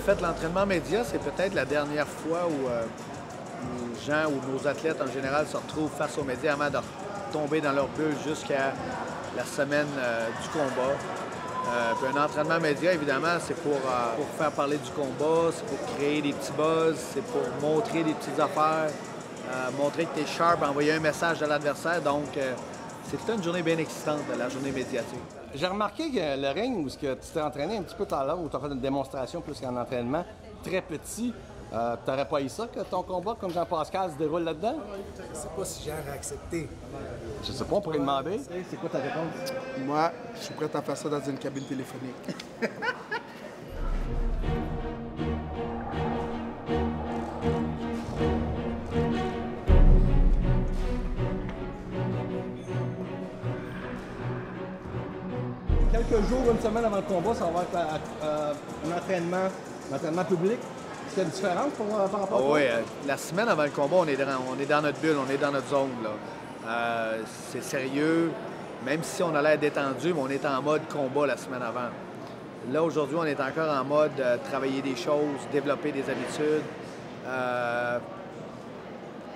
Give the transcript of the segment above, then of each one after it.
fait, l'entraînement média, c'est peut-être la dernière fois où les gens ou nos athlètes en général se retrouvent face aux médias avant de tomber dans leur bulle jusqu'à la semaine du combat. Puis un entraînement média, évidemment, c'est pour faire parler du combat, c'est pour créer des petits buzz, c'est pour montrer des petites affaires, montrer que tu es sharp, envoyer un message à l'adversaire. Donc, c'était une journée bien excitante, la journée médiatique. J'ai remarqué que le ring où tu t'es entraîné un petit peu tout à l'heure, où tu as fait une démonstration plus qu'un entraînement, très petit. T'aurais pas eu ça que ton combat, comme Jean-Pascal, se déroule là-dedans? Je sais pas si j'ai à accepter. Je sais pas, on pourrait demander. C'est quoi ta réponse? Moi, je suis prêt à faire ça dans une cabine téléphonique. Quelques jours, une semaine avant le combat, ça va être un entraînement public. Est-ce qu'il y a une différence par rapport à Oui, la semaine avant le combat, on est dans notre bulle, on est dans notre zone. C'est sérieux, même si on a l'air détendu, mais on est en mode combat la semaine avant. Là, aujourd'hui, on est encore en mode travailler des choses, développer des habitudes,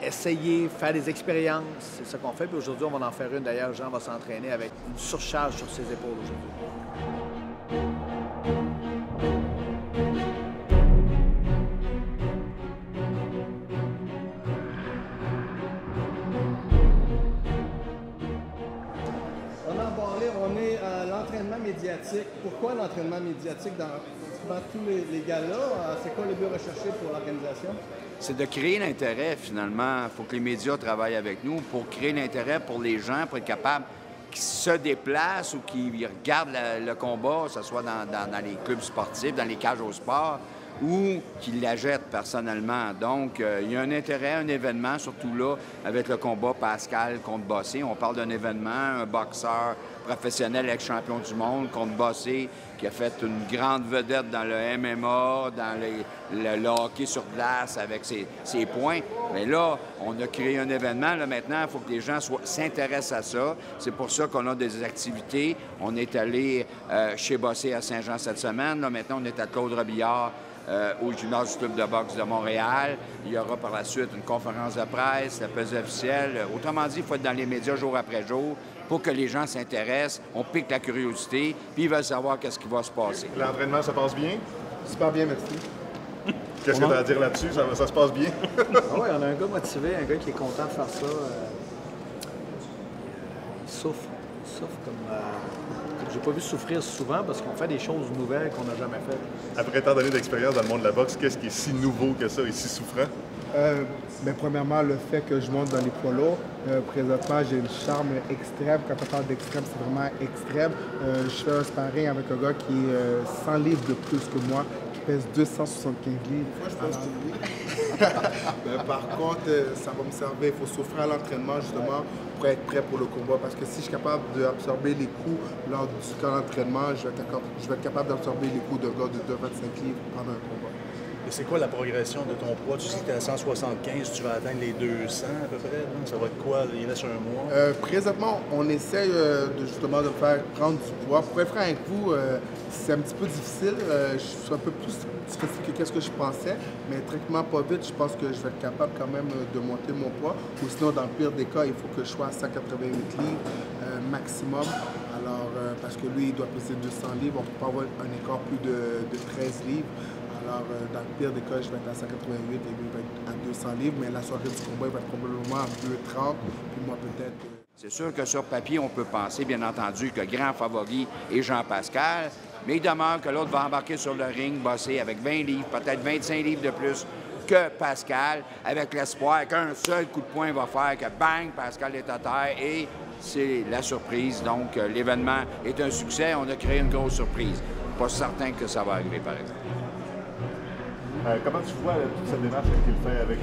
essayer, faire des expériences. C'est ce qu'on fait. Puis aujourd'hui, on va en faire une. D'ailleurs, Jean va s'entraîner avec une surcharge sur ses épaules aujourd'hui. On est à l'entraînement médiatique. Pourquoi l'entraînement médiatique dans tous les galas? C'est quoi le but recherché pour l'organisation? C'est de créer l'intérêt, finalement. Il faut que les médias travaillent avec nous pour créer l'intérêt pour les gens, pour être capables qui se déplacent ou qui regardent le combat, que ce soit dans les clubs sportifs, dans les cages au sport, ou qui l'achètent personnellement. Donc, il y a un intérêt, un événement, surtout là, avec le combat Pascal contre Bossé. On parle d'un événement, un boxeur professionnel ex-champion du monde contre Bossé, qui a fait une grande vedette dans le MMA, dans le hockey sur glace avec ses points. Mais là, on a créé un événement. Là, maintenant, il faut que les gens s'intéressent à ça. C'est pour ça qu'on a des activités. On est allé chez Bossé à Saint-Jean cette semaine. Là, maintenant, on est à Claude Robillard au gymnase du club de boxe de Montréal. Il y aura par la suite une conférence de presse, la pesée officielle. Autrement dit, il faut être dans les médias jour après jour pour que les gens s'intéressent, on pique la curiosité, puis ils veulent savoir qu'est-ce qui va se passer. L'entraînement, ça passe bien? Super bien, merci. Qu'est-ce que tu as à dire là-dessus? Ça se passe bien? Ah oui, on a un gars motivé, un gars qui est content de faire ça. Il souffre comme j'ai pas vu souffrir souvent parce qu'on fait des choses nouvelles qu'on n'a jamais faites. Après tant d'années d'expérience dans le monde de la boxe, qu'est-ce qui est si nouveau que ça et si souffrant? Mais premièrement, le fait que je monte dans les poids lourds. Présentement, j'ai une charme extrême. Quand on parle d'extrême, c'est vraiment extrême. Je fais un sparring avec un gars qui est 100 livres de plus que moi, qui pèse 275 livres. Moi, je pense que oui. Par contre, ça va me servir. Il faut souffrir à l'entraînement, justement, pour être prêt pour le combat. Parce que si je suis capable d'absorber les coups lors du camp d'entraînement, je vais être capable d'absorber les coups d'un gars de 225 livres pendant un combat. Et c'est quoi la progression de ton poids? Tu sais que tu es à 175, tu vas atteindre les 200 à peu près. Ça va être quoi? Il reste un mois? Présentement, on essaie justement de faire prendre du poids. Pour être franc avec vous, c'est un petit peu difficile. Je suis un peu plus difficile que ce que je pensais, mais tranquillement, pas vite, je pense que je vais être capable quand même de monter mon poids. Ou sinon, dans le pire des cas, il faut que je sois à 188 livres maximum. Alors, parce que lui, il doit peser 200 livres, on ne peut pas avoir un écart plus de 13 livres. Alors, dans le pire des cas, je vais être à 188 et lui va être à 200 livres, mais la soirée du combat, il va être probablement à 230, puis moi peut-être... C'est sûr que sur papier, on peut penser, bien entendu, que le grand favori est Jean-Pascal, mais il demeure que l'autre va embarquer sur le ring, bosser avec 20 livres, peut-être 25 livres de plus que Pascal, avec l'espoir qu'un seul coup de poing va faire que bang, Pascal est à terre et c'est la surprise. Donc, l'événement est un succès. On a créé une grosse surprise. Pas certain que ça va arriver, par exemple. Comment tu vois toute cette démarche qu'il fait avec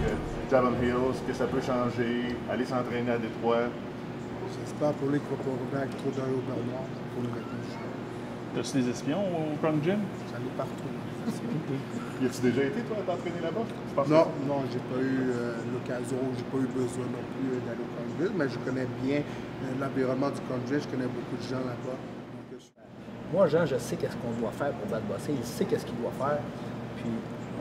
Javon Hills, que ça peut changer, aller s'entraîner à Détroit? J'espère pour lui qu'il va pas revenir avec trop d'un haut noir pour le retenir. T'as-tu des espions au Crown Gym? J'en ai partout. Y as-tu déjà été, toi, t'entraîner là-bas? Non, j'ai pas eu l'occasion, j'ai pas eu besoin non plus d'aller au Crown Gym, mais je connais bien l'environnement du Crown Gym, je connais beaucoup de gens là-bas. Moi, Jean, je sais qu'est-ce qu'on doit faire pour battre Bossé. Il sait qu'est-ce qu'il doit faire. puis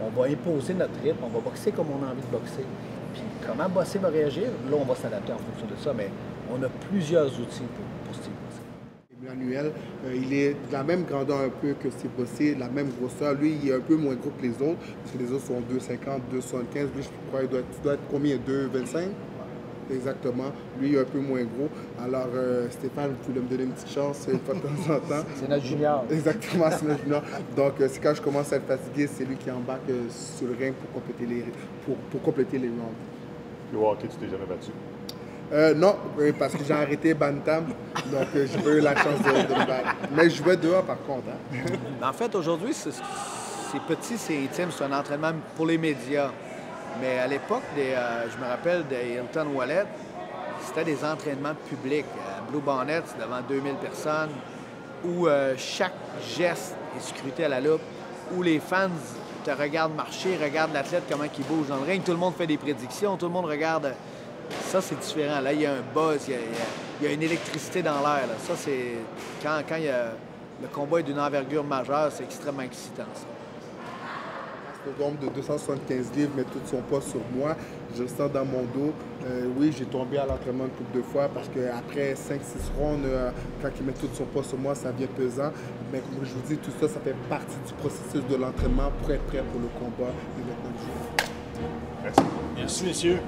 on va imposer notre rythme, on va boxer comme on a envie de boxer. Puis comment Bossé va réagir, là, on va s'adapter en fonction de ça, mais on a plusieurs outils pour Steve Bossé. Emmanuel, il est de la même grandeur un peu que Steve Bossé, la même grosseur. Lui, il est un peu moins gros que les autres, parce que les autres sont 2,50, 2,75. Lui, je crois qu'il doit être combien? 2,25? Exactement. Lui, il est un peu moins gros. Alors, Stéphane, vous pouvez me donner une petite chance une fois de temps en temps. C'est notre junior. Exactement, c'est notre junior. Donc, c'est quand je commence à être fatigué, c'est lui qui embarque sur le ring pour compléter les rounds. Le hockey, tu t'es jamais battu? Non, parce que j'ai arrêté Bantam, donc j'ai pas eu la chance de me battre. Mais je jouais dehors par contre. Hein. En fait, aujourd'hui, c'est petit, c'est intime, c'est un entraînement pour les médias. Mais à l'époque, je me rappelle de Hilton Wallet, c'était des entraînements publics. Blue Bonnet, c'est devant 2000 personnes, où chaque geste est scruté à la loupe, où les fans te regardent marcher, regardent l'athlète, comment il bouge dans le ring, tout le monde fait des prédictions, tout le monde regarde. Ça, c'est différent. Là, il y a un buzz, il y a une électricité dans l'air. Ça, c'est quand le combat est d'une envergure majeure, c'est extrêmement excitant, ça. Le nombre de 275 livres, mais tout son poids sur moi. Je le sens dans mon dos. Oui, j'ai tombé à l'entraînement une couple de fois parce qu'après 5-6 rondes, quand il met tout son poids sur moi, ça devient pesant. Mais comme je vous dis, tout ça, ça fait partie du processus de l'entraînement pour être prêt pour le combat le 29 juillet. Merci. Merci, messieurs.